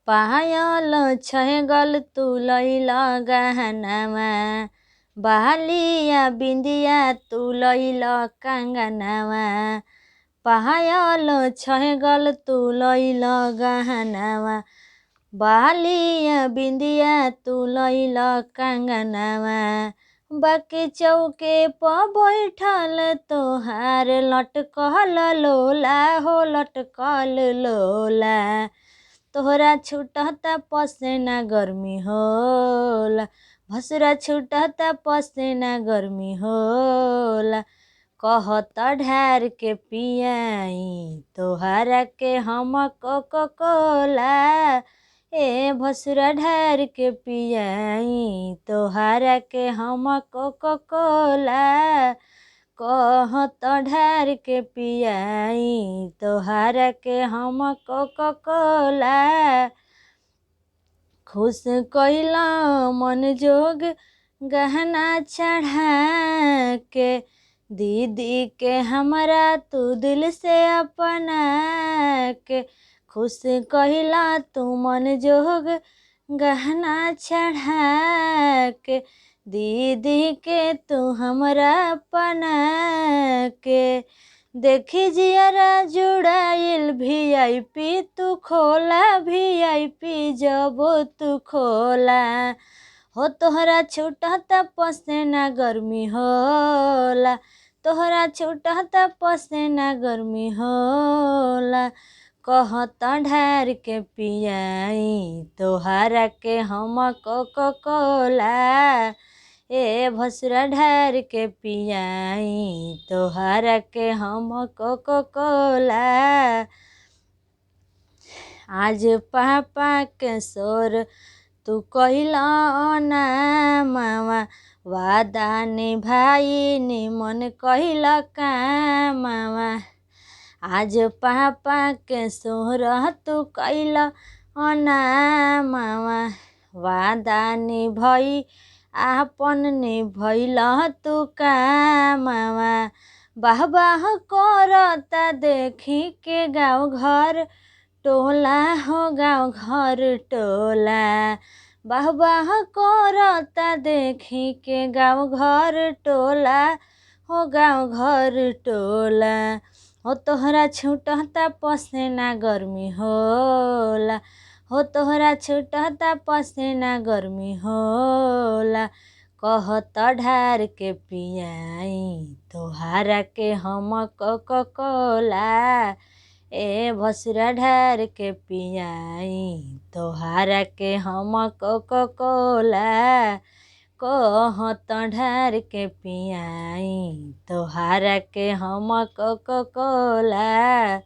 पायल छैगल तू लैल गहनामा, बालिया बिंदिया तू लैल कंगनामा। पायल छैगल तू लैल गहनामा, बालिया बिंदिया तू लैल कंगनामा। बाकी चौके प बैठल तोहार लटकल लोला हो लटकल लोला। तोहरा छूटता पसेना गर्मी होला, भसुरा छूटता पसेना गर्मी होला। कहत ढार के पियाई तोहरा के हम कोको कोला। ए भसुरा ढार के पियाई तोहरा के हम कोको कोला। कहत ढार के पियाई तोहरा के हम कोको कोला। खुश कइला मन जोग गहना चढ़ा के, दीदी के हमरा तू दिल से अपना के। खुश कइला तू मन जोग गहना चढ़ा के, दीदी के तू हमरा अपना के। देखी जियरा जुड़ाइल VIP तू खोला, VIP जब तू खोला। हो तोहरा छूटता पसेना गर्मी होला, तोहरा छूटता पसेना गर्मी होला। कहत ढार के पियाई तोहरा के हम कोको कोला। ए भसुरा ढार के पियाई तोहरा के हम कोको कोला। आज पापा के सोर तू कइला ना मामा, वादा निभाई निमन कइला कामवा। आज पापा के सोर तू कइला ना मामा, वादा निभाई आपन निभइल तू कामवा। बाह बाह करता देखी के गाँव घर टोला हो गाँव घर टोला। बाह बाह करता देखी के गाँव घर टोला हो गाँव घर टोला। हो तोहरा छूटता पसेना गर्मी होला, हो तोहरा छूटता पसेना गर्मी होला। कहत ढार के पियाई तोहरा के हम कोको कोला। ए भसुरा ढार के पियाई तोहरा के हम कोको कोला। कहत ढार के पियाई तोहरा के हम कोको कोला।